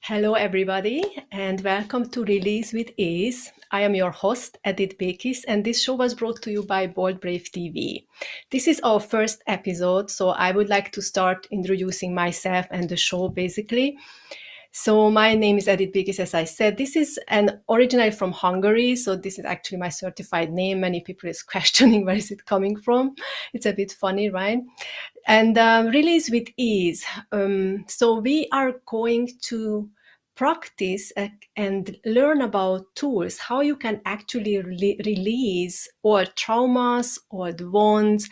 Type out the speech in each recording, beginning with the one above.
Hello, everybody, and welcome to Release with Ease. I am your host, Edith Bekis, and this show was brought to you by Bold Brave TV. This is our first episode, so I would like to start introducing myself and the show basically. So my name is Edith Bekis, as I said. This is originally from Hungary, so this is actually my certified name. Many people is questioning where is it coming from. It's a bit funny, right? And Release with Ease. So we are going to practice and learn about tools, how you can actually release all traumas, all the wounds,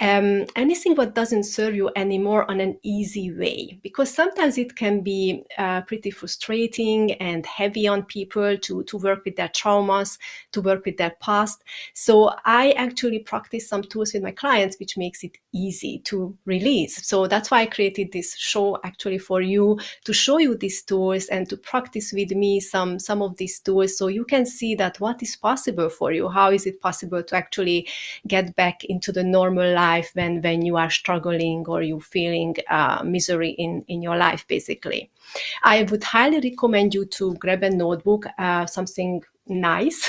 anything that doesn't serve you anymore on an easy way, because sometimes it can be pretty frustrating and heavy on people to work with their traumas, to work with their past. So I actually practice some tools with my clients, which makes it easy to release. So that's why I created this show actually for you, to show you these tools and to practice with me some of these tools, so you can see that what is possible for you. How is it possible to actually get back into the normal life when you are struggling or you feeling misery in your life, basically. I would highly recommend you to grab a notebook, something nice.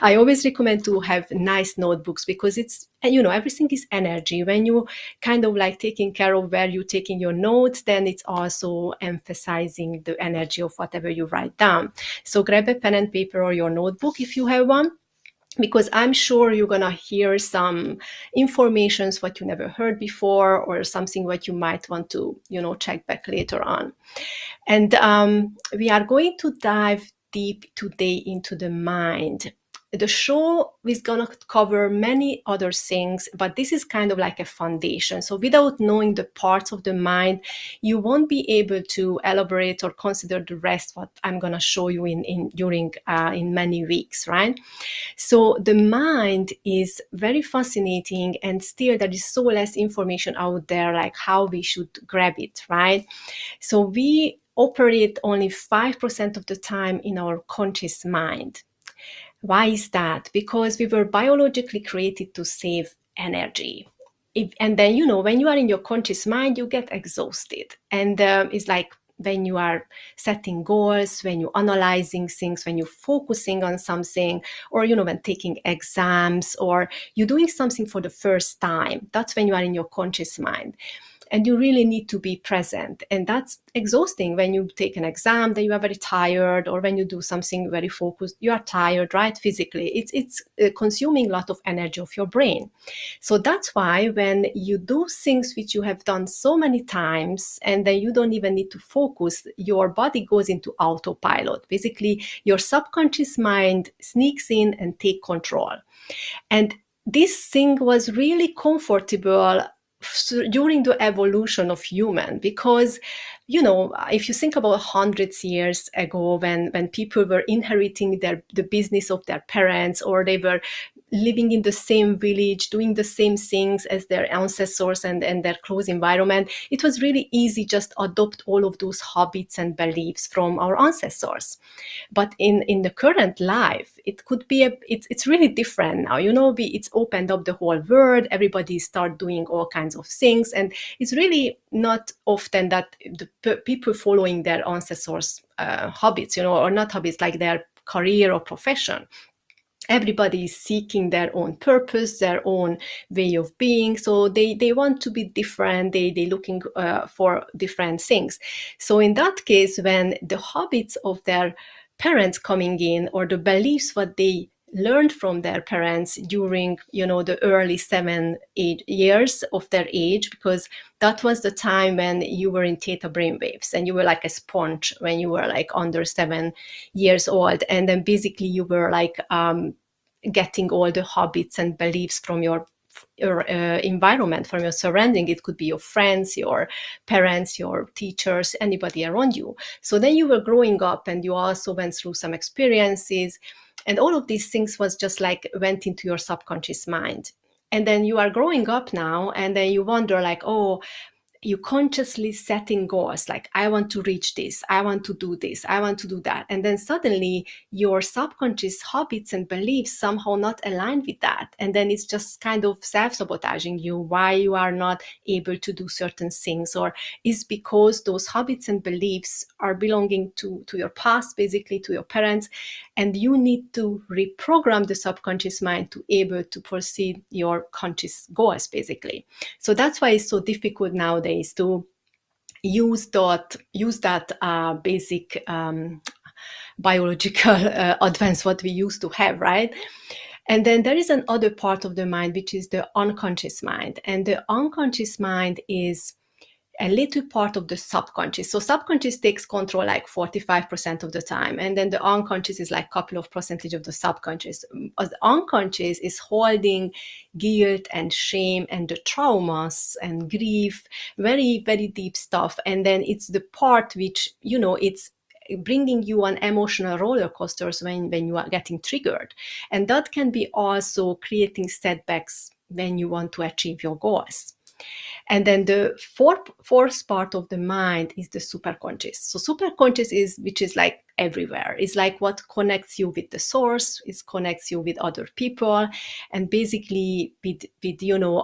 I always recommend to have nice notebooks, because it's, everything is energy. When you kind of like taking care of where you're taking your notes, then it's also emphasizing the energy of whatever you write down. So grab a pen and paper or your notebook if you have one, because I'm sure you're gonna hear some informations what you never heard before, or something what you might want to, check back later on. And we are going to dive deep today into the mind. The show is going to cover many other things, but this is kind of like a foundation. So without knowing the parts of the mind, you won't be able to elaborate or consider the rest what I'm going to show you in many weeks, right? So the mind is very fascinating, and still there is so less information out there, like how we should grab it, right? So we operate only 5% of the time in our conscious mind. Why is that? Because we were biologically created to save energy. And then, when you are in your conscious mind, you get exhausted. And it's like when you are setting goals, when you're analyzing things, when you're focusing on something, or, when taking exams, or you're doing something for the first time, that's when you are in your conscious mind. And you really need to be present. And that's exhausting. When you take an exam, then you are very tired, or when you do something very focused, you are tired, right? Physically, it's consuming a lot of energy of your brain. So that's why when you do things which you have done so many times, and then you don't even need to focus, your body goes into autopilot. Basically, your subconscious mind sneaks in and take control. And this thing was really comfortable during the evolution of human, because if you think about hundreds years ago, when people were inheriting the business of their parents, or they were living in the same village, doing the same things as their ancestors and their close environment, it was really easy just adopt all of those habits and beliefs from our ancestors. But in the current life, it could be it's really different now. It's opened up the whole world. Everybody start doing all kinds of things, and it's really not often that the people following their ancestors' habits, or not habits, like their career or profession. Everybody is seeking their own purpose, their own way of being. So they want to be different. They looking for different things. So in that case, when the habits of their parents coming in, or the beliefs what they learned from their parents during the early 7-8 years of their age, because that was the time when you were in theta brainwaves, and you were like a sponge when you were like under 7 years old. And then basically you were like getting all the habits and beliefs from your environment, from your surrounding. It could be your friends, your parents, your teachers, anybody around you. So then you were growing up, and you also went through some experiences, and all of these things was just like went into your subconscious mind. And then you are growing up now, and then you wonder like, oh, you consciously setting goals like, I want to reach this, I want to do this, I want to do that. And then suddenly your subconscious habits and beliefs somehow not aligned with that. And then it's just kind of self-sabotaging you why you are not able to do certain things, or is because those habits and beliefs are belonging to your past, basically to your parents. And you need to reprogram the subconscious mind to able to proceed your conscious goals, basically. So that's why it's so difficult nowadays to use that basic biological advance what we used to have, right? And then there is another part of the mind, which is the unconscious mind. And the unconscious mind is a little part of the subconscious. So subconscious takes control like 45% of the time. And then the unconscious is like a couple of percentage of the subconscious. The unconscious is holding guilt and shame and the traumas and grief, very, very deep stuff. And then it's the part which, it's bringing you on emotional roller coasters when you are getting triggered. And that can be also creating setbacks when you want to achieve your goals. And then the fourth part of the mind is the superconscious. So superconscious which is like everywhere. It's like what connects you with the source. It connects you with other people, and basically with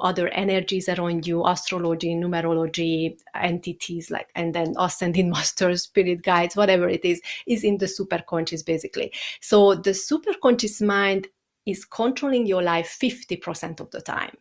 other energies around you, astrology, numerology, entities like, and then ascending masters, spirit guides, whatever it is in the superconscious basically. So the superconscious mind is controlling your life 50% of the time.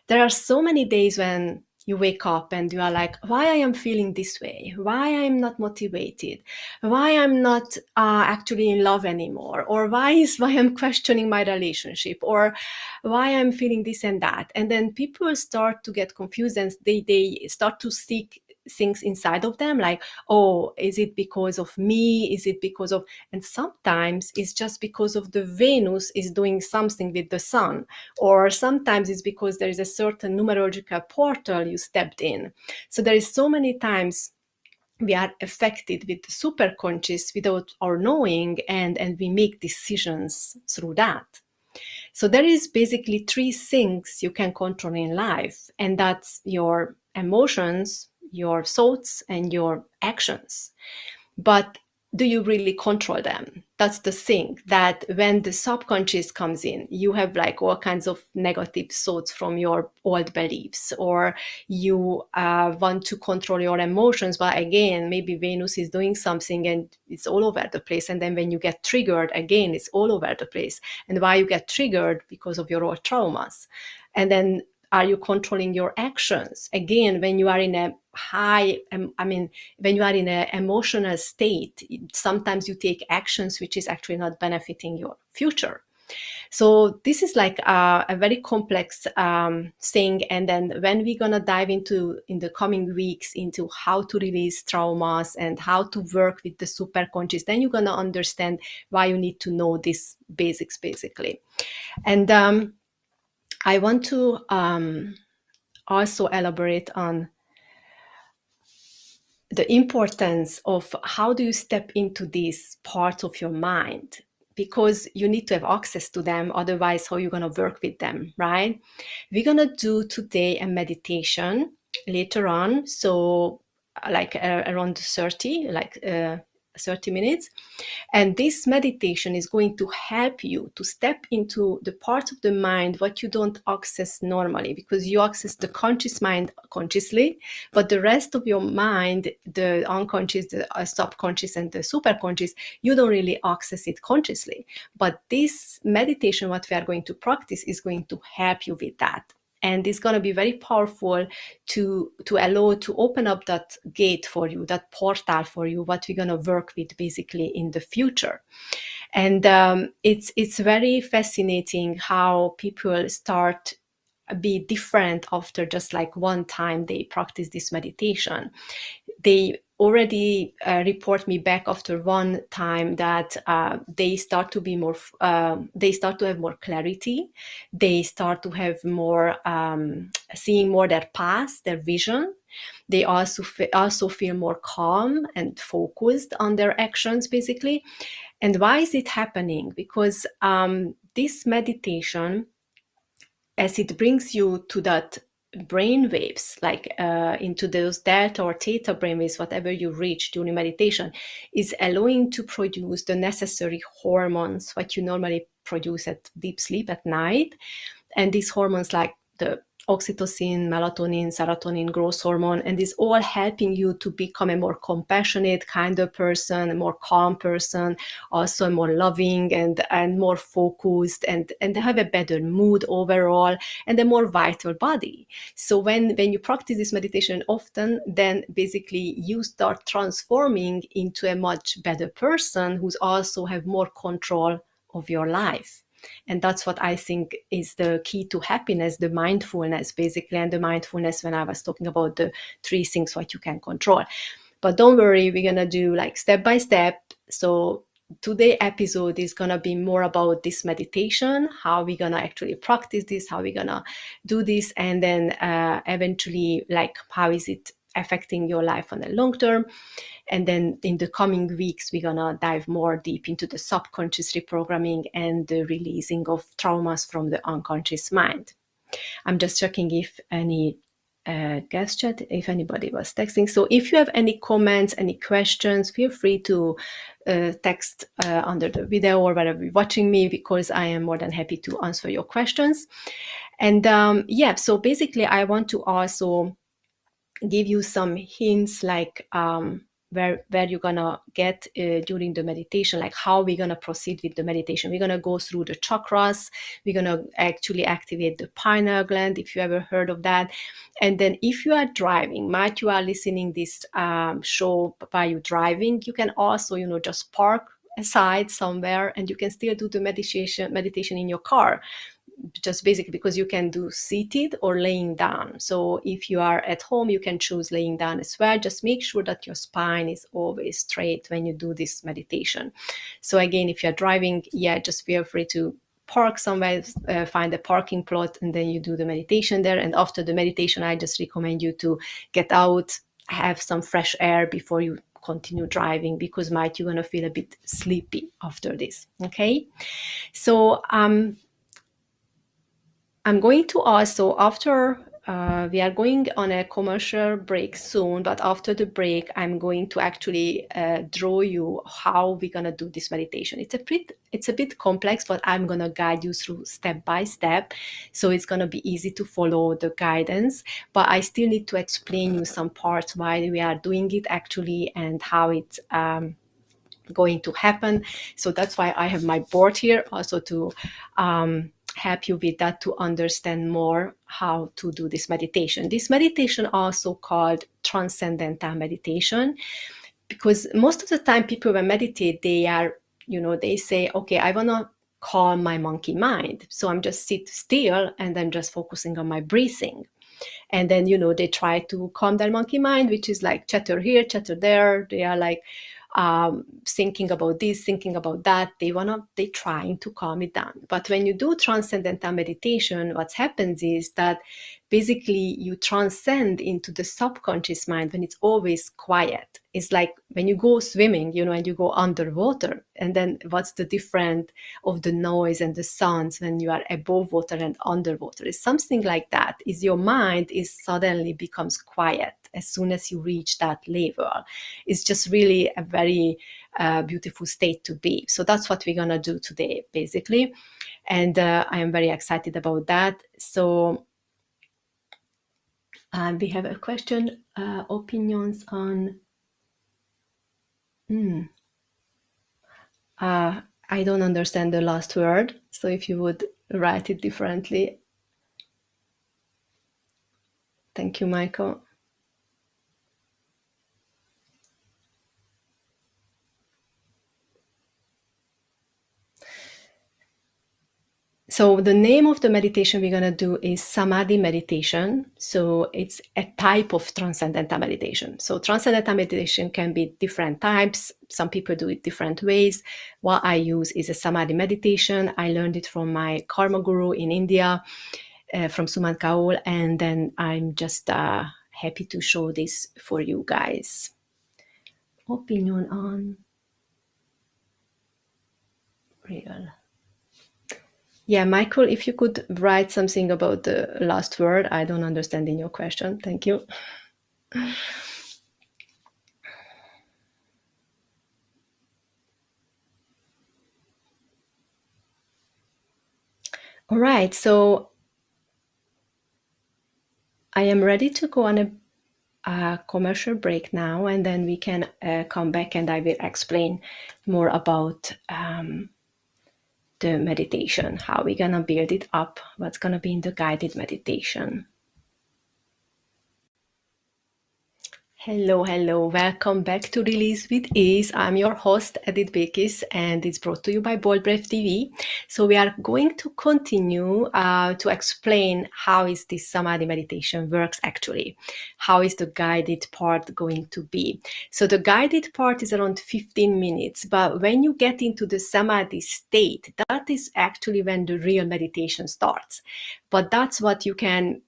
There are so many days when you wake up and you are like, why I am feeling this way, why I'm not motivated, why I'm not actually in love anymore, or why I'm questioning my relationship, or why I'm feeling this and that. And then people start to get confused and they start to seek things inside of them, like, oh, is it because of me, is it because of, and sometimes it's just because of the Venus is doing something with the sun, or sometimes it's because there is a certain numerological portal you stepped in. So there is so many times we are affected with the superconscious without our knowing, and we make decisions through that. So there is basically three things you can control in life, and that's your emotions, your thoughts, and your actions. But do you really control them? That's the thing, that when the subconscious comes in, you have like all kinds of negative thoughts from your old beliefs, or you want to control your emotions, but again, maybe Venus is doing something and it's all over the place. And then when you get triggered, again, it's all over the place. And why you get triggered? Because of your old traumas. And then are you controlling your actions? Again, when you are in a when you are in an emotional state, sometimes you take actions which is actually not benefiting your future. So this is like a very complex thing. And then when we're going to dive into, in the coming weeks, into how to release traumas and how to work with the superconscious, then you're going to understand why you need to know these basics, basically. And I want to also elaborate on the importance of how do you step into these parts of your mind, because you need to have access to them, otherwise how are you going to work with them, right? We're going to do today a meditation later on, so like around 30 minutes. And this meditation is going to help you to step into the part of the mind what you don't access normally, because you access the conscious mind consciously, but the rest of your mind, the unconscious, the subconscious, and the superconscious, you don't really access it consciously. But this meditation, what we are going to practice, is going to help you with that. And it's going to be very powerful to allow to open up that gate for you, that portal for you, what we're going to work with basically in the future. And it's very fascinating how people start be different after just like one time they practice this meditation. They already report me back after one time that they start to be more, they start to have more clarity. They start to have more, seeing more their past, their vision. They also feel more calm and focused on their actions, basically. And why is it happening? Because this meditation, as it brings you to that brain waves, like into those delta or theta brain waves, whatever you reach during meditation, is allowing to produce the necessary hormones what you normally produce at deep sleep at night. And these hormones like the oxytocin, melatonin, serotonin, growth hormone, and is all helping you to become a more compassionate, kinder person, a more calm person, also a more loving and more focused, and have a better mood overall, and a more vital body. So when you practice this meditation often, then basically you start transforming into a much better person who's also have more control of your life. And that's what I think is the key to happiness, the mindfulness basically. And the mindfulness, when I was talking about the three things what you can control. But don't worry, we're gonna do like step by step. So today episode is gonna be more about this meditation, how we're gonna actually practice this, how we're gonna do this, and then eventually like how is it affecting your life on the long term. And then in the coming weeks, we're gonna dive more deep into the subconscious reprogramming and the releasing of traumas from the unconscious mind. I'm just checking if any guest chat, if anybody was texting. So if you have any comments, any questions, feel free to text under the video or wherever you're watching me, because I am more than happy to answer your questions. And yeah, so basically I want to also give you some hints, like where you're gonna get during the meditation, like how we're gonna proceed with the meditation. We're gonna go through the chakras. We're gonna actually activate the pineal gland, if you ever heard of that. And then if you are driving, might you are listening this show while you're driving, you can also, just park aside somewhere, and you can still do the meditation in your car, just basically because you can do seated or laying down. So if you are at home, you can choose laying down as well. Just make sure that your spine is always straight when you do this meditation. So again, if you're driving, just feel free to park somewhere, find a parking plot, and then you do the meditation there. And after the meditation, I just recommend you to get out, have some fresh air before you continue driving, because you're going to feel a bit sleepy after this. Okay. So I'm going to also, after we are going on a commercial break soon, but after the break, I'm going to actually draw you how we're gonna do this meditation. It's a bit complex, but I'm gonna guide you through step by step, so it's gonna be easy to follow the guidance. But I still need to explain you some parts why we are doing it actually, and how it's going to happen. So that's why I have my board here also to help you with that, to understand more how to do this meditation. This meditation also called transcendental meditation, because most of the time people when meditate, they are, they say, okay, I want to calm my monkey mind. So I'm just sit still and I'm just focusing on my breathing. And then, they try to calm their monkey mind, which is like chatter here, chatter there. They are like thinking about this, thinking about that. They trying to calm it down. But when you do transcendental meditation, what happens is that basically you transcend into the subconscious mind when it's always quiet. It's like when you go swimming, and you go underwater, and then what's the difference of the noise and the sounds when you are above water and underwater? It's something like that. Is your mind is suddenly becomes quiet as soon as you reach that level. It's just really a very beautiful state to be. So that's what we're gonna do today, basically, and I am very excited about that. So we have a question, opinions on. I don't understand the last word, so if you would write it differently. Thank you, Michael. So the name of the meditation we're going to do is Samadhi meditation. So it's a type of transcendental meditation. So transcendental meditation can be different types. Some people do it different ways. What I use is a Samadhi meditation. I learned it from my Karma Guru in India, from Suman Kaul. And then I'm just happy to show this for you guys. Opinion on real. Yeah, Michael, if you could write something about the last word, I don't understand in your question. Thank you. All right, so I am ready to go on a commercial break now, and then we can come back and I will explain more about the meditation, how we're gonna build it up, what's gonna be in the guided meditation. Hello, hello. Welcome back to Release with Ease. I'm your host, Edith Bekis, and it's brought to you by Bold Brave TV. So we are going to continue to explain how is this Samadhi meditation works actually. How is the guided part going to be? So the guided part is around 15 minutes, but when you get into the Samadhi state, that is actually when the real meditation starts. But that's what you can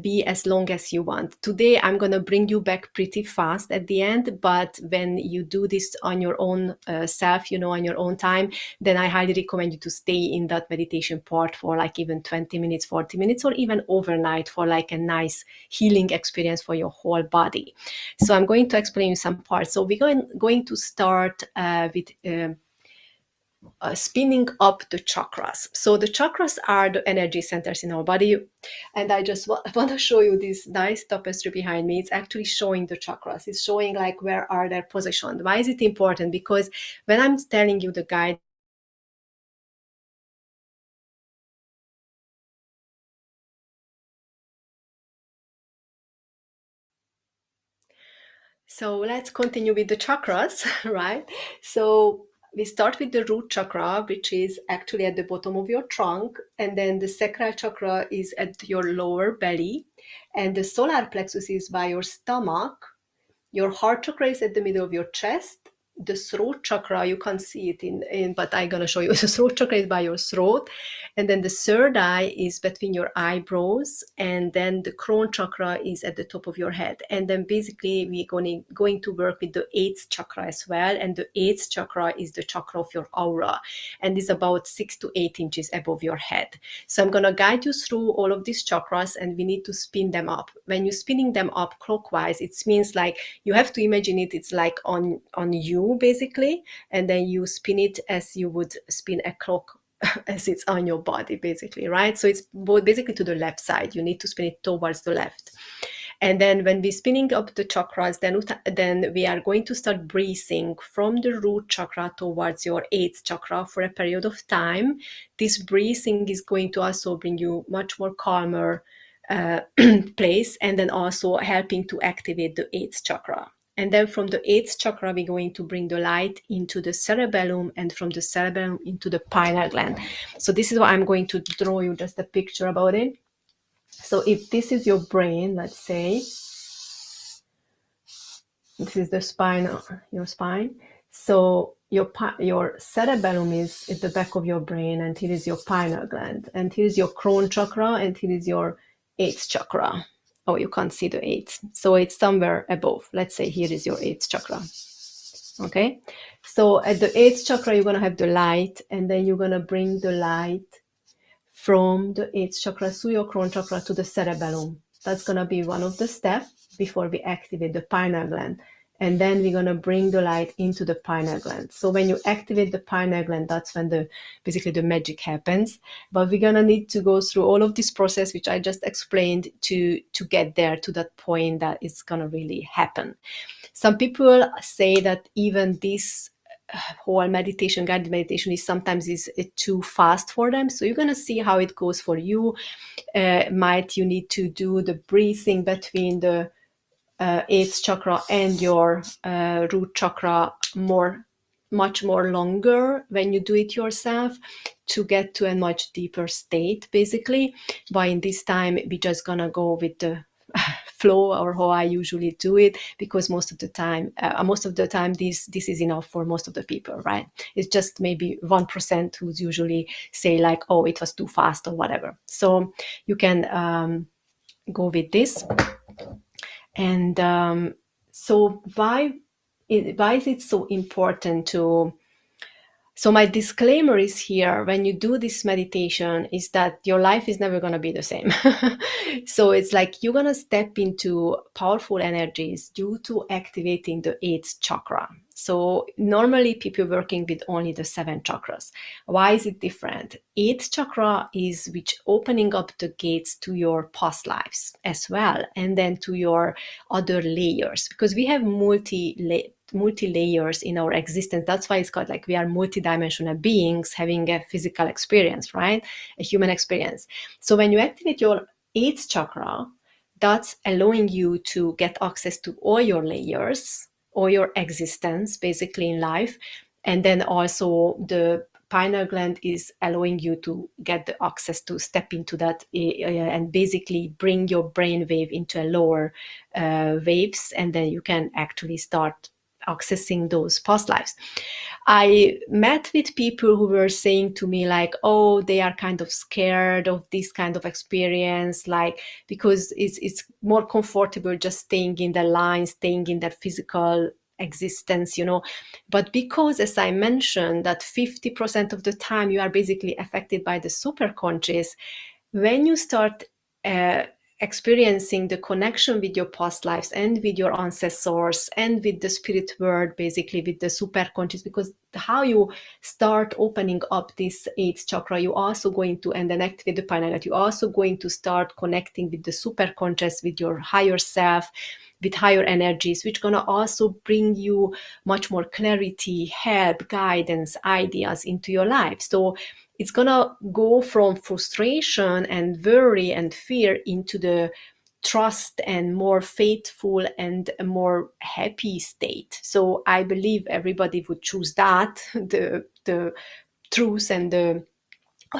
be as long as you want. Today, I'm going to bring you back pretty fast at the end, but when you do this on your own self, on your own time, then I highly recommend you to stay in that meditation part for like even 20 minutes, 40 minutes, or even overnight for like a nice healing experience for your whole body. So I'm going to explain you some parts. So we're going to start with spinning up the chakras. So the chakras are the energy centers in our body. And I just want to show you this nice tapestry behind me. It's actually showing the chakras. It's showing like where are they positioned. Why is it important? Because when I'm telling you the guide, so let's continue with the chakras, right? So we start with the root chakra, which is actually at the bottom of your trunk, and then the sacral chakra is at your lower belly, and the solar plexus is by your stomach. Your heart chakra is at the middle of your chest. The throat chakra, you can't see it in but I'm going to show you. The throat chakra is by your throat. And then the third eye is between your eyebrows. And then the crown chakra is at the top of your head. And then basically we're going to work with the eighth chakra as well. And the eighth chakra is the chakra of your aura and is about 6 to 8 inches above your head. So I'm going to guide you through all of these chakras and we need to spin them up. When you're spinning them up clockwise, it means like you have to imagine it's like on you basically, and then you spin it as you would spin a clock as it's on your body basically, right? So it's basically to the left side. You need to spin it towards the left. And then when we're spinning up the chakras, then we are going to start breathing from the root chakra towards your eighth chakra for a period of time. This breathing is going to also bring you much more calmer place, and then also helping to activate the eighth chakra. And then from the eighth chakra, we're going to bring the light into the cerebellum, and from the cerebellum into the pineal gland. So this is what I'm going to draw you just a picture about it. So if this is your brain, let's say, this is the spine, your spine. So your cerebellum is at the back of your brain, and here is your pineal gland, and here is your crown chakra, and here is your eighth chakra. Oh, you can't see the eighth, so it's somewhere above. Let's say here is your eighth chakra. Okay, so at the eighth chakra, you're gonna have the light, and then you're gonna bring the light from the eighth chakra through your crown chakra to the cerebellum. That's gonna be one of the steps before we activate the pineal gland. And then we're gonna bring the light into the pineal gland. So when you activate the pineal gland, that's when basically the magic happens. But we're gonna need to go through all of this process, which I just explained, to get there to that point that it's gonna really happen. Some people say that even this whole meditation, guided meditation, is sometimes too fast for them. So you're gonna see how it goes for you. Might you need to do the breathing between the eighth chakra and your root chakra much more longer when you do it yourself to get to a much deeper state basically. But in this time we're just gonna go with the flow, or how I usually do it, because most of the time this is enough for most of the people, right? It's just maybe 1% who's usually say like, oh, it was too fast or whatever. So you can go with this. And so why is it so important to So my disclaimer is here: when you do this meditation, is that your life is never going to be the same. So it's like you're going to step into powerful energies due to activating the eighth chakra. So normally people working with only the seven chakras. Why is it different? Eighth chakra is which opening up the gates to your past lives as well, and then to your other layers, because we have multi layers in our existence. That's why it's called like we are multidimensional beings having a physical experience, right? A human experience. So when you activate your eighth chakra, that's allowing you to get access to all your layers, all your existence basically in life. And then also the pineal gland is allowing you to get the access to step into that and basically bring your brain wave into a lower waves, and then you can actually start accessing those past lives. I met with people who were saying to me like, oh, they are kind of scared of this kind of experience, like because it's more comfortable just staying in the line, staying in that physical existence, you know. But because, as I mentioned, that 50% of the time you are basically affected by the superconscious, when you start uh, experiencing the connection with your past lives and with your ancestors and with the spirit world, basically with the superconscious, because how you start opening up this eighth chakra, you also going to, and then activate the pineal, you're also going to start connecting with the superconscious, with your higher self, with higher energies, which gonna also bring you much more clarity, help, guidance, ideas into your life. So it's gonna go from frustration and worry and fear into the trust and more faithful and a more happy state. So I believe everybody would choose that, the truth and the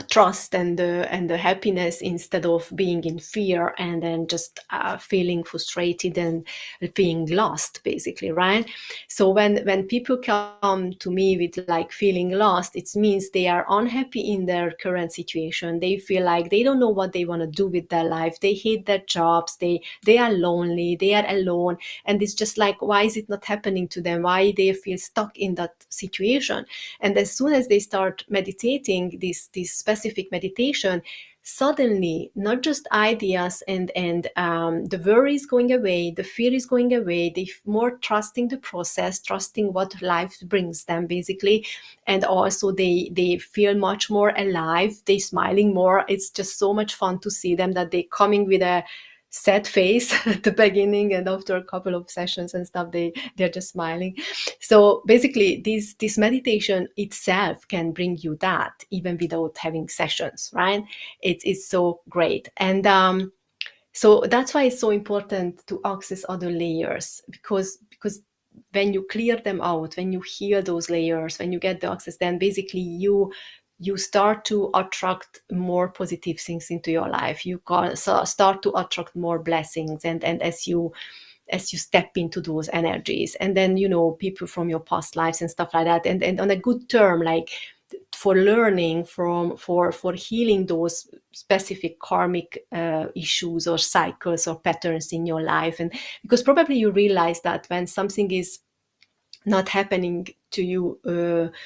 trust and the happiness, instead of being in fear and then just feeling frustrated and feeling lost, basically, right? So when people come to me with like feeling lost, it means they are unhappy in their current situation. They feel like they don't know what they want to do with their life. They hate their jobs. They are lonely. They are alone, and it's just like, why is it not happening to them? Why they feel stuck in that situation? And as soon as they start meditating this specific meditation, suddenly not just ideas and the worry is going away, the fear is going away, they more trusting the process, trusting what life brings them, basically. And also they feel much more alive, they smiling more. It's just so much fun to see them, that they coming with a sad face at the beginning, and after a couple of sessions and stuff, they're just smiling. So basically this meditation itself can bring you that even without having sessions, right? It's so great. And so that's why it's so important to access other layers, because when you clear them out, when you heal those layers, when you get the access, then basically you start to attract more positive things into your life. You start to attract more blessings, and as you step into those energies, and then people from your past lives and stuff like that, and on a good term, like for learning from for healing those specific karmic issues or cycles or patterns in your life. And because probably you realize that when something is not happening to you,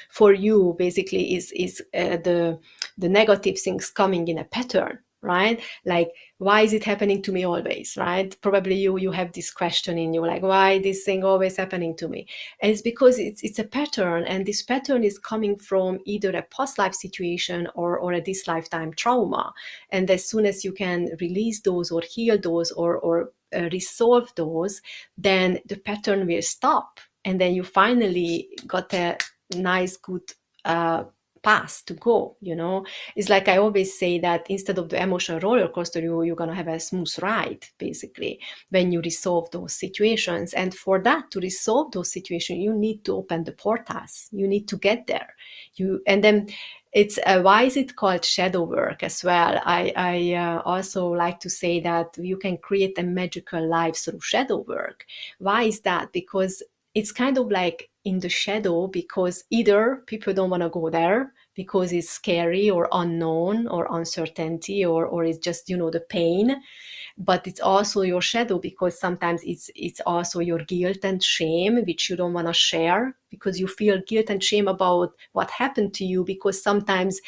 for you, basically is the negative things coming in a pattern, right? Like, why is it happening to me always, right? Probably you have this question in you, like, why this thing always happening to me? And it's because it's a pattern, and this pattern is coming from either a past life situation or a this lifetime trauma. And as soon as you can release those or heal those or resolve those, then the pattern will stop, and then you finally got a nice good path to go. It's like I always say that instead of the emotional roller coaster, you're going to have a smooth ride, basically, when you resolve those situations. And for that, to resolve those situations, you need to open the portals, you need to get there. And then it's why is it called shadow work as well? I also like to say that you can create a magical life through shadow work. Why is that? Because it's kind of like in the shadow, because either people don't want to go there because it's scary or unknown or uncertainty, or it's just the pain. But it's also your shadow because sometimes it's also your guilt and shame, which you don't want to share because you feel guilt and shame about what happened to you, because sometimes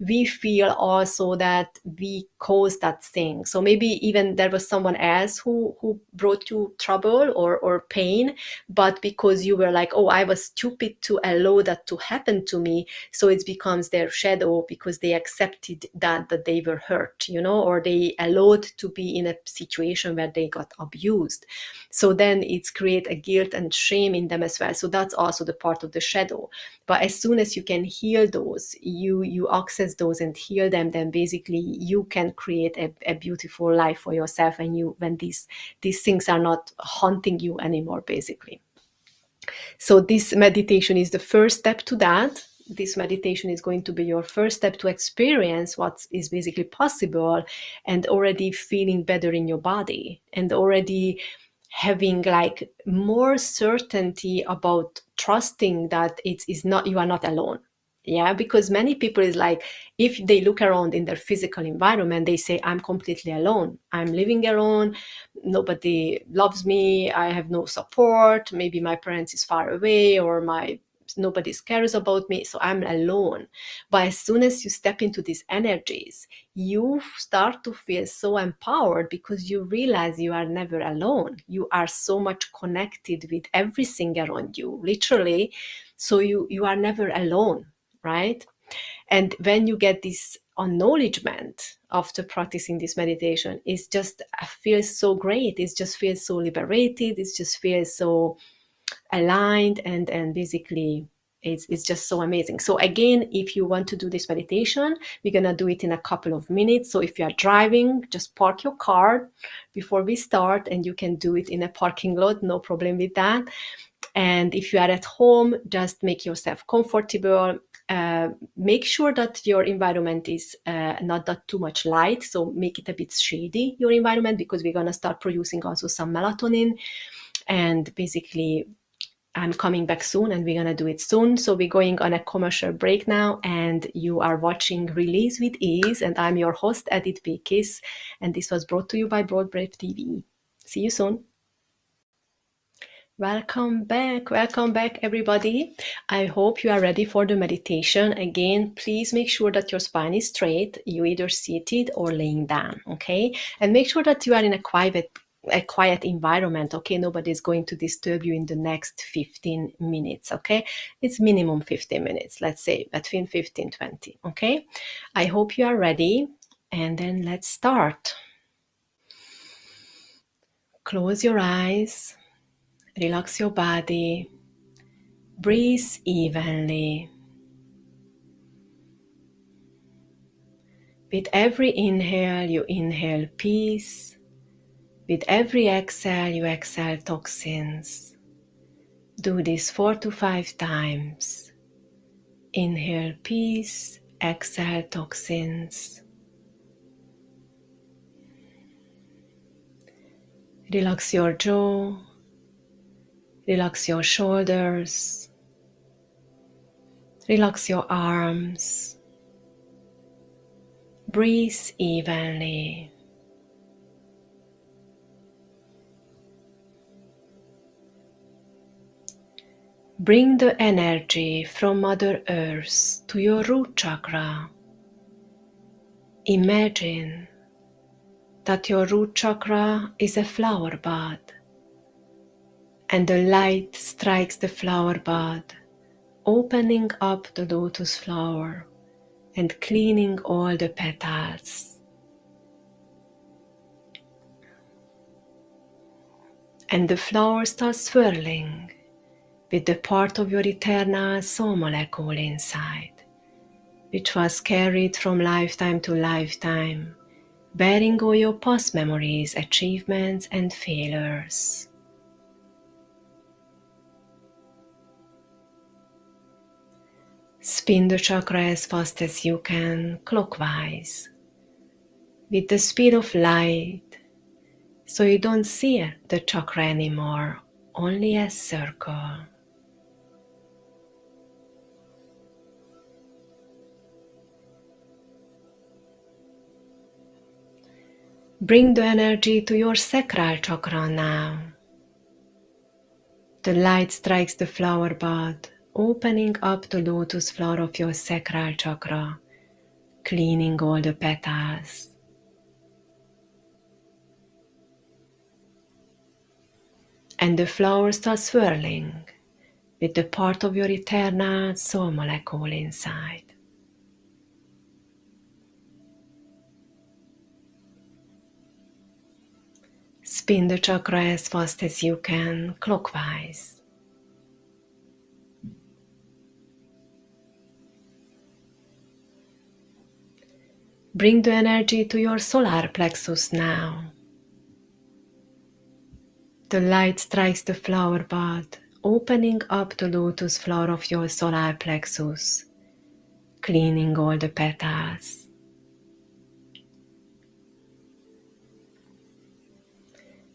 we feel also that we caused that thing. So maybe even there was someone else who brought you trouble or pain, but because you were like, oh, I was stupid to allow that to happen to me, so it becomes their shadow, because they accepted that they were hurt, or they allowed to be in a situation where they got abused. So then it's create a guilt and shame in them as well. So that's also the part of the shadow. But as soon as you can heal those, you access those and heal them, then basically you can create a beautiful life for yourself, and when these things are not haunting you anymore, basically. So this meditation is the first step to that. This meditation is going to be your first step to experience what is basically possible, and already feeling better in your body, and already having like more certainty about trusting that it is not, you are not alone. Yeah, because many people is like, if they look around in their physical environment, they say, I'm completely alone, I'm living alone, nobody loves me, I have no support, maybe my parents is far away, or nobody cares about me, so I'm alone. But as soon as you step into these energies, you start to feel so empowered, because you realize you are never alone. You are so much connected with everything around you, literally. So you are never alone, right? And when you get this acknowledgement after practicing this meditation, it's just feels so great. It just feels so liberated. It just feels so aligned, and basically it's just so amazing. So again, if you want to do this meditation, we're going to do it in a couple of minutes. So if you are driving, just park your car before we start, and you can do it in a parking lot, no problem with that. And if you are at home, just make yourself comfortable. Make sure that your environment is not that too much light, so make it a bit shady, your environment, because we're going to start producing also some melatonin. And basically, I'm coming back soon, and we're going to do it soon. So we're going on a commercial break now, and you are watching Release with Ease, and I'm your host, Edith Bekis, and this was brought to you by Broad Brave TV. See you soon. Welcome back, everybody. I hope you are ready for the meditation. Again, please make sure that your spine is straight. You either seated or laying down, okay? And make sure that you are in a quiet environment, okay? Nobody's going to disturb you in the next 15 minutes, okay? It's minimum 15 minutes, let's say between 15 and 20, okay? I hope you are ready, and then let's start. Close your eyes, relax your body, breathe evenly. With every inhale, you inhale peace. With every exhale, you exhale toxins. Do this 4 to 5 times. Inhale peace, exhale toxins. Relax your jaw, relax your shoulders, relax your arms. Breathe evenly. Bring the energy from Mother Earth to your root chakra. Imagine that your root chakra is a flower bud, and the light strikes the flower bud, opening up the lotus flower and cleaning all the petals. And the flower starts swirling with the part of your eternal soul molecule inside, which was carried from lifetime to lifetime, bearing all your past memories, achievements, and failures. Spin the chakra as fast as you can, clockwise, with the speed of light, so you don't see the chakra anymore, only a circle. Bring the energy to your sacral chakra now. The light strikes the flower bud, opening up the lotus flower of your sacral chakra, cleaning all the petals. And the flower starts swirling with the part of your eternal soul molecule inside. Spin the chakra as fast as you can, clockwise. Bring the energy to your solar plexus now. The light strikes the flower bud, opening up the lotus flower of your solar plexus, cleaning all the petals.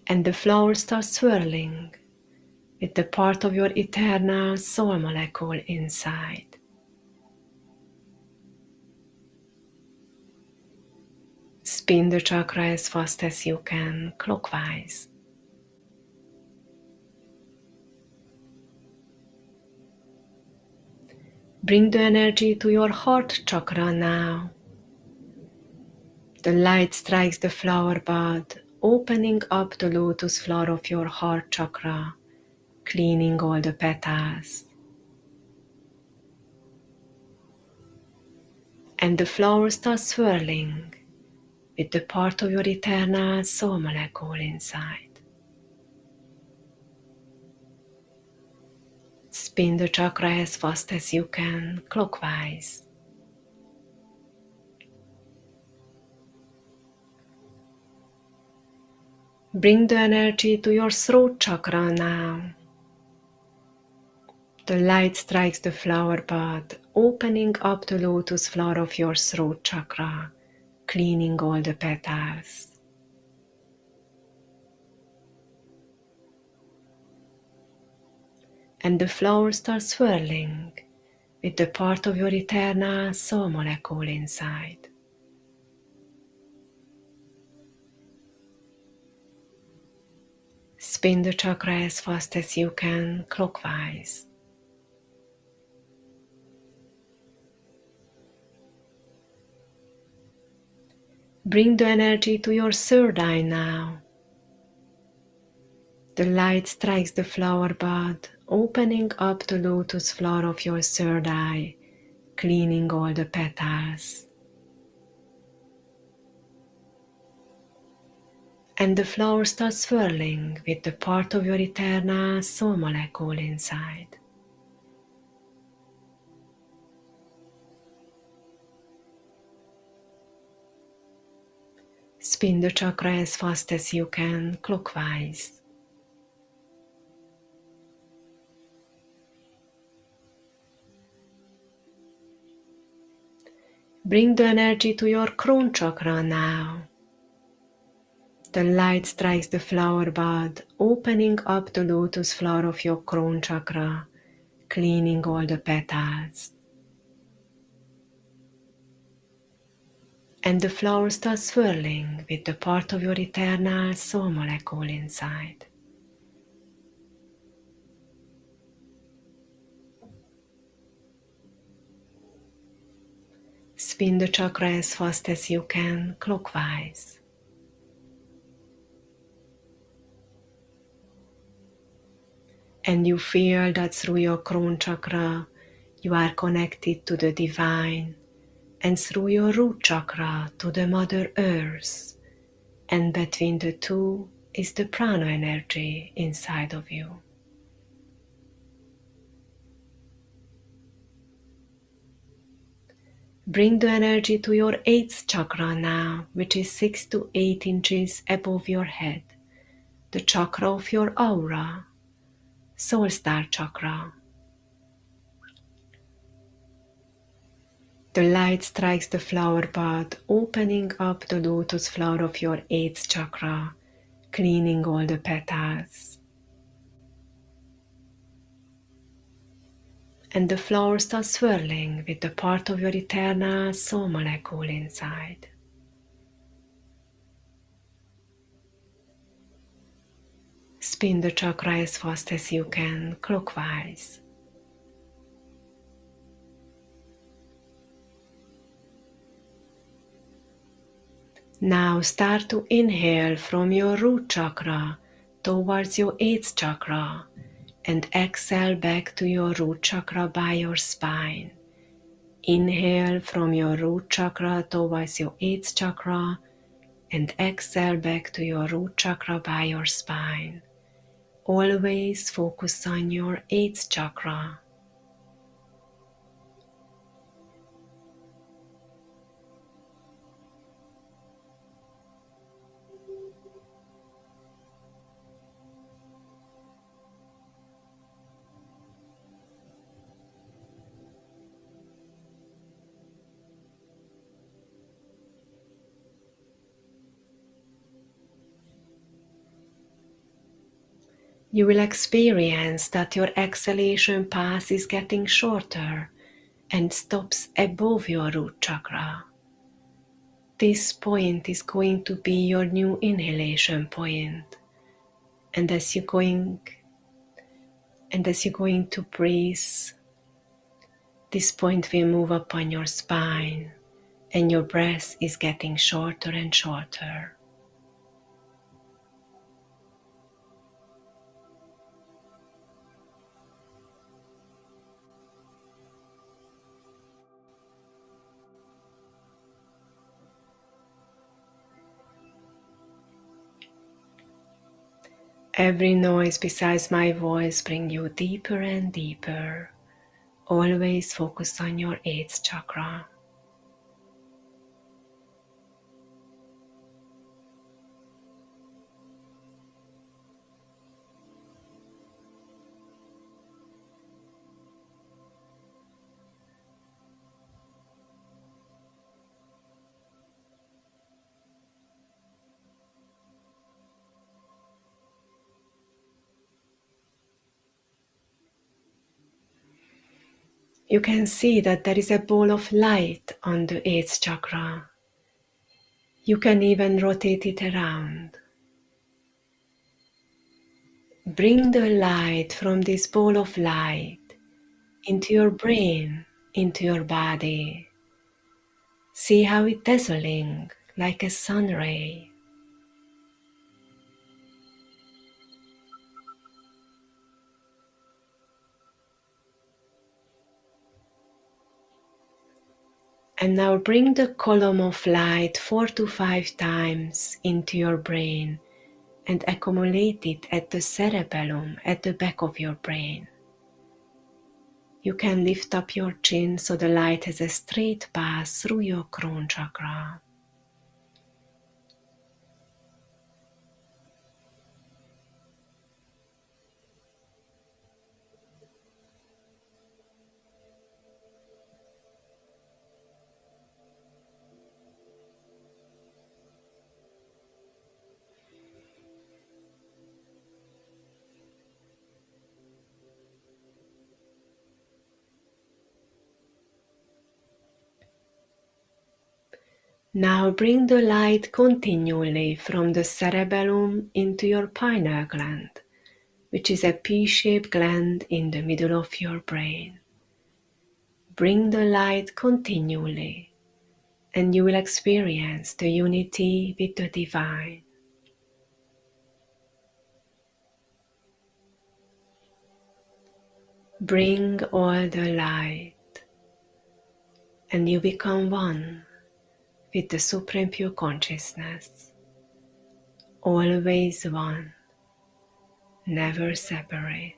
And the flower starts swirling with the part of your eternal soul molecule inside. Spin the chakra as fast as you can, clockwise. Bring the energy to your heart chakra now. The light strikes the flower bud, opening up the lotus flower of your heart chakra, cleaning all the petals. And the flower starts swirling with the part of your eternal soul molecule inside. Spin the chakra as fast as you can, clockwise. Bring the energy to your throat chakra now. The light strikes the flower bud, opening up the lotus flower of your throat chakra, cleaning all the petals. And the flower starts swirling with the part of your eternal soul molecule inside. Spin the chakra as fast as you can, clockwise. Bring the energy to your third eye now. The light strikes the flower bud, opening up the lotus flower of your third eye, cleaning all the petals. And the flower starts swirling with the part of your eternal soul molecule inside. Spin the chakra as fast as you can, clockwise. Bring the energy to your crown chakra now. The light strikes the flower bud, opening up the lotus flower of your crown chakra, cleaning all the petals. And the flower starts swirling with the part of your eternal soul molecule inside. Spin the chakra as fast as you can, clockwise. And you feel that through your crown chakra, you are connected to the divine, and through your root chakra to the Mother Earth, and between the two is the prana energy inside of you. Bring the energy to your 8th chakra now, which is 6 to 8 inches above your head, the chakra of your aura, soul star chakra. The light strikes the flower bud, opening up the lotus flower of your 8th chakra, cleaning all the petals. And the flower starts swirling with the part of your eternal soul molecule inside. Spin the chakra as fast as you can, clockwise. Now start to inhale from your root chakra towards your 8th chakra and exhale back to your root chakra by your spine. Inhale from your root chakra towards your 8th chakra and exhale back to your root chakra by your spine. Always focus on your 8th chakra. You will experience that your exhalation path is getting shorter and stops above your root chakra. This point is going to be your new inhalation point. And as you're going to breathe, this point will move upon your spine and your breath is getting shorter and shorter. Every noise besides my voice brings you deeper and deeper. Always focus on your 8th chakra. You can see that there is a ball of light on the 8th chakra. You can even rotate it around. Bring the light from this ball of light into your brain, into your body. See how it's dazzling like a sun ray. And now bring the column of light 4 to 5 times into your brain and accumulate it at the cerebellum, at the back of your brain. You can lift up your chin so the light has a straight path through your crown chakra. Now bring the light continually from the cerebellum into your pineal gland, which is a P-shaped gland in the middle of your brain. Bring the light continually, and you will experience the unity with the divine. Bring all the light, and you become one with the Supreme Pure Consciousness. Always one, never separate.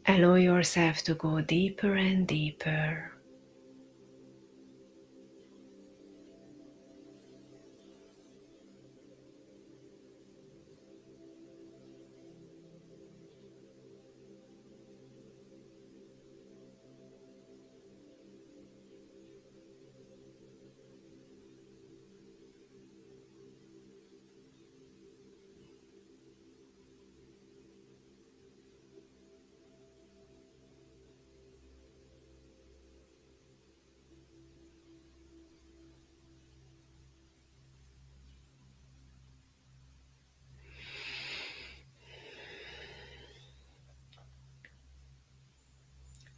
Allow yourself to go deeper and deeper.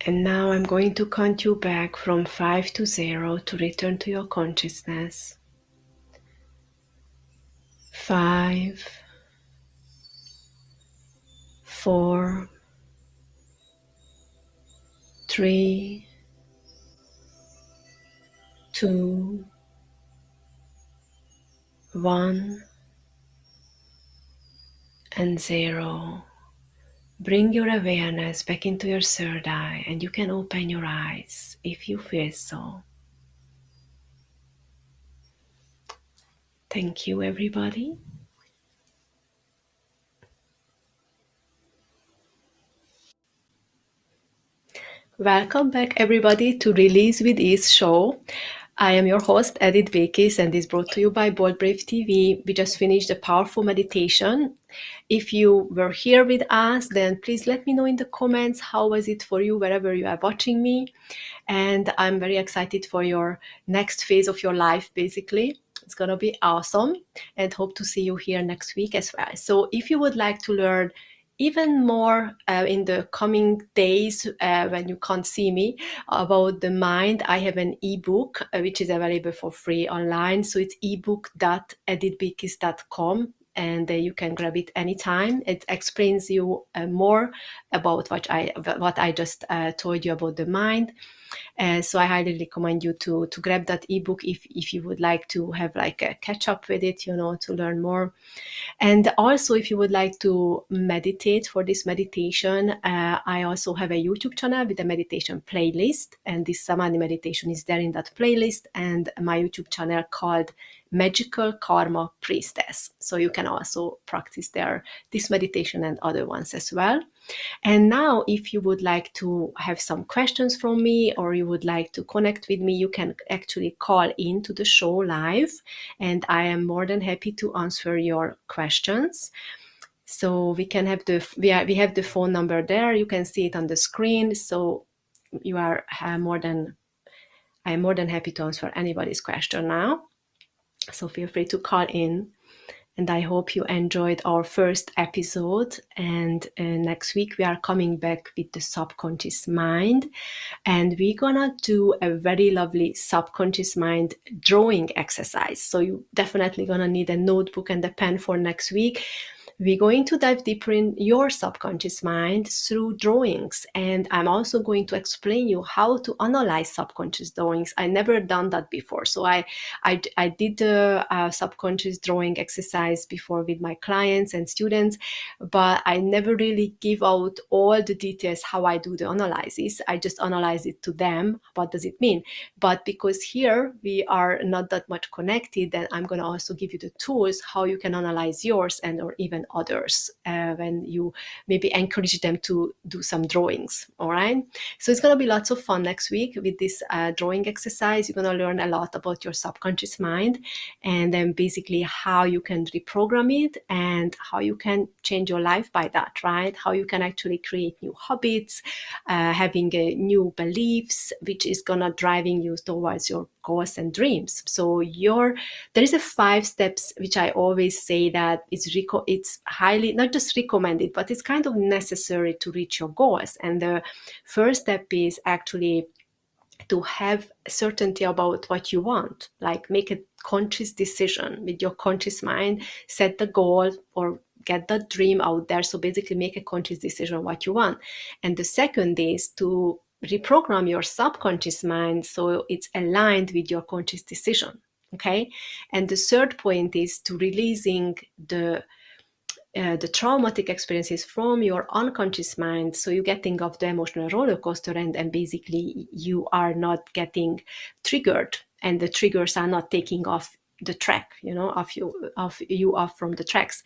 And now I'm going to count you back from 5 to 0 to return to your consciousness. 5, 4, 3, 2, 1, and 0. Bring your awareness back into your third eye, and you can open your eyes if you feel so. Thank you, everybody. Welcome back, everybody, to Release with Ease show. I am your host, Edith Bekis, and this is brought to you by Bold Brave TV. We just finished a powerful meditation. If you were here with us, then please let me know in the comments how was it for you wherever you are watching me. And I'm very excited for your next phase of your life, basically. It's going to be awesome, and hope to see you here next week as well. So if you would like to learn even more in the coming days when you can't see me about the mind, I have an ebook which is available for free online. So it's ebook.edithbekis.com, and you can grab it anytime. It explains you more about what I just told you about the mind. So I highly recommend you to grab that ebook if you would like to have like a catch up with it, to learn more. And also, if you would like to meditate for this meditation, I also have a YouTube channel with a meditation playlist, and this Samadhi meditation is there in that playlist, and my YouTube channel called Magical Karma Priestess. So you can also practice there this meditation and other ones as well. And now, if you would like to have some questions from me, or you would like to connect with me, you can actually call in to the show live, and I am more than happy to answer your questions. So we have the phone number there. You can see it on the screen. So you are I'm more than happy to answer anybody's question now. So feel free to call in. And I hope you enjoyed our first episode. And next week we are coming back with the subconscious mind. And we're gonna do a very lovely subconscious mind drawing exercise. So you definitely gonna need a notebook and a pen for next week. We're going to dive deeper in your subconscious mind through drawings. And I'm also going to explain you how to analyze subconscious drawings. I never done that before. So I did the subconscious drawing exercise before with my clients and students, but I never really give out all the details how I do the analysis. I just analyze it to them. What does it mean? But because here we are not that much connected, then I'm going to also give you the tools how you can analyze yours and or even others when you maybe encourage them to do some drawings. All right. So it's going to be lots of fun next week with this drawing exercise. You're going to learn a lot about your subconscious mind, and then basically how you can reprogram it and how you can change your life by that, right? How you can actually create new habits, having new beliefs, which is going to driving you towards your goals and dreams. So there is a 5 steps which I always say that it's highly not just recommended, but it's kind of necessary to reach your goals. And the first step is actually to have certainty about what you want, like make a conscious decision with your conscious mind, set the goal or get that dream out there. So basically make a conscious decision on what you want. And the second is to reprogram your subconscious mind so it's aligned with your conscious decision. Okay. And the third point is to releasing the traumatic experiences from your unconscious mind. So you're getting off the emotional roller coaster, and basically you are not getting triggered, and the triggers are not taking off the track, of you off from the tracks.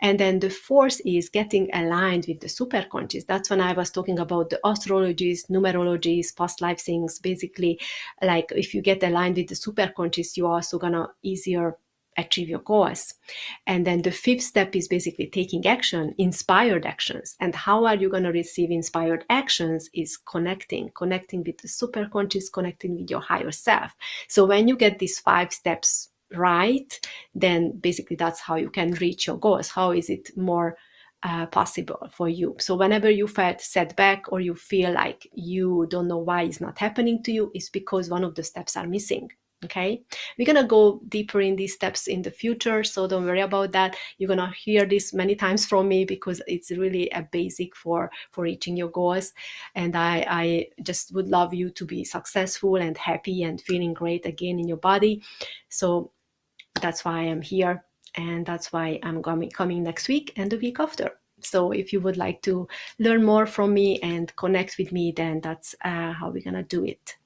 And then the fourth is getting aligned with the superconscious. That's when I was talking about the astrologies, numerologies, past life things. Basically, like if you get aligned with the superconscious, you're also gonna easier achieve your goals. And then the fifth step is basically taking action, inspired actions. And how are you going to receive inspired actions is connecting with the superconscious, connecting with your higher self. So when you get these 5 steps right, then basically that's how you can reach your goals. How is it more possible for you. So whenever you felt setback or you feel like you don't know why it's not happening to you, it's because one of the steps are missing. Okay, we're gonna go deeper in these steps in the future, so don't worry about that. You're gonna hear this many times from me because it's really a basic for reaching your goals. And I just would love you to be successful and happy and feeling great again in your body. So that's why I'm here, and that's why I'm coming next week and the week after. So if you would like to learn more from me and connect with me, then that's how we're gonna do it.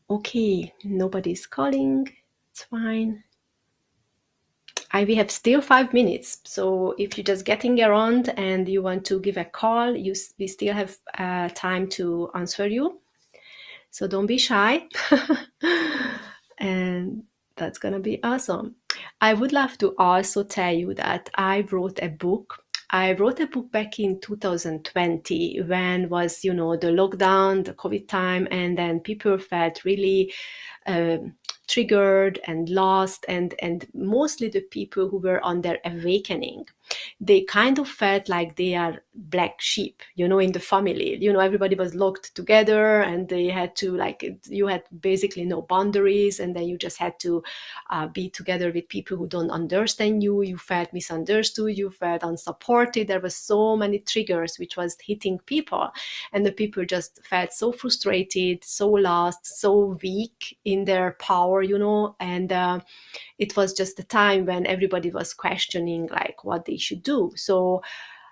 Okay, nobody's calling. It's fine. We have still 5 minutes. So if you're just getting around and you want to give a call, we still have time to answer you. So don't be shy. And that's going to be awesome. I would love to also tell you that I wrote a book. I wrote a book back in 2020 when was, the lockdown, the COVID time, and then people felt really triggered and lost, and mostly the people who were on their awakening, they kind of felt like they are black sheep, in the family. Everybody was locked together, and they had to, like, you had basically no boundaries, and then you just had to be together with people who don't understand you. You felt misunderstood, you felt unsupported. There were so many triggers which was hitting people, and the people just felt so frustrated, so lost, so weak in their power, and it was just a time when everybody was questioning like what they should do. So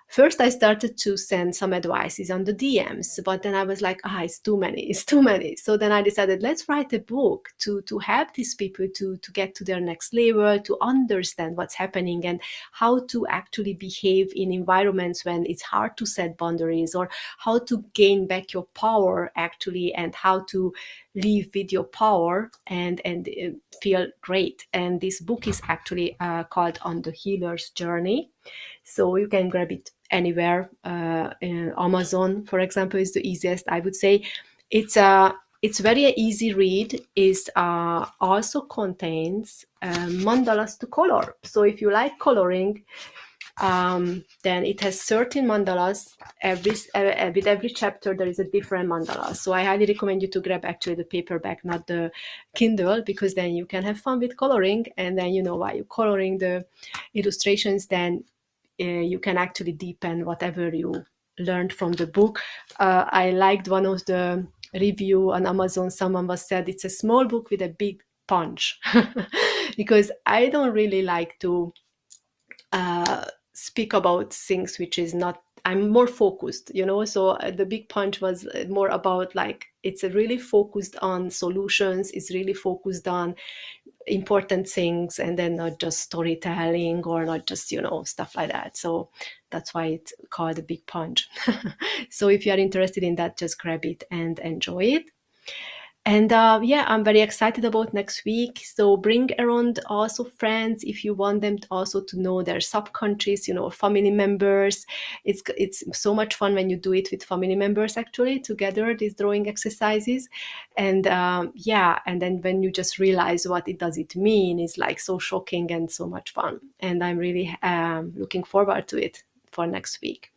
first I started to send some advices on the DMs, but then I was like, it's too many. So then I decided, let's write a book to help these people to get to their next level, to understand what's happening and how to actually behave in environments when it's hard to set boundaries, or how to gain back your power actually, and how to live with your power and feel great. And this book is actually called On the Healer's Journey. So you can grab it anywhere. In Amazon, for example, is the easiest, I would say. It's very easy read. It also contains mandalas to color. So if you like coloring, then it has 13 mandalas. With every chapter there is a different mandala. So I highly recommend you to grab actually the paperback, not the Kindle, because then you can have fun with coloring, and then while you're coloring the illustrations, then you can actually deepen whatever you learned from the book. I liked one of the review on Amazon. Someone was said it's a small book with a big punch, because I don't really like to speak about things which is not, I'm more focused, so the big punch was more about, like, it's really focused on solutions, it's really focused on important things, and then not just storytelling, or not just stuff like that. So that's why it's called a big punch. So if you are interested in that, just grab it and enjoy it. And I'm very excited about next week. So bring around also friends if you want them also to know their sub-countries, family members. It's so much fun when you do it with family members, actually, together, these drawing exercises. And and then when you just realize what it mean, is like so shocking and so much fun. And I'm really looking forward to it for next week.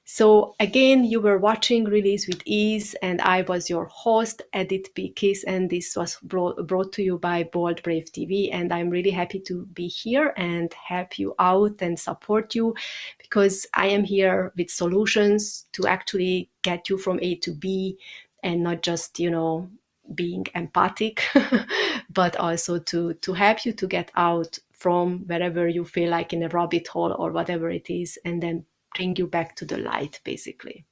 So again, you were watching Release with Ease, and I was your host, Edith Beekis, and this was brought to you by Bold Brave TV. And I'm really happy to be here and help you out and support you, because I am here with solutions to actually get you from A to B, and not just, being empathic, but also to help you to get out from wherever you feel like in a rabbit hole or whatever it is, and then bring you back to the light, basically.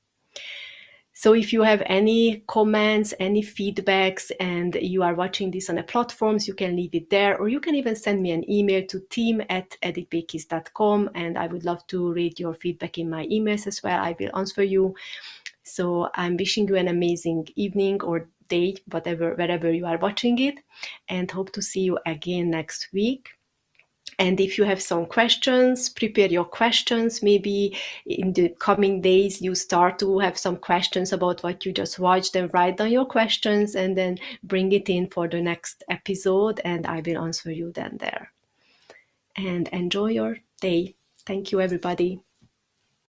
So if you have any comments, any feedbacks, and you are watching this on the platforms, you can leave it there, or you can even send me an email to team@edithbekis.com, and I would love to read your feedback in my emails as well. I will answer you. So I'm wishing you an amazing evening or day, wherever you are watching it, and hope to see you again next week. And if you have some questions, prepare your questions. Maybe in the coming days, you start to have some questions about what you just watched, and write down your questions and then bring it in for the next episode, and I will answer you then there. And enjoy your day. Thank you, everybody.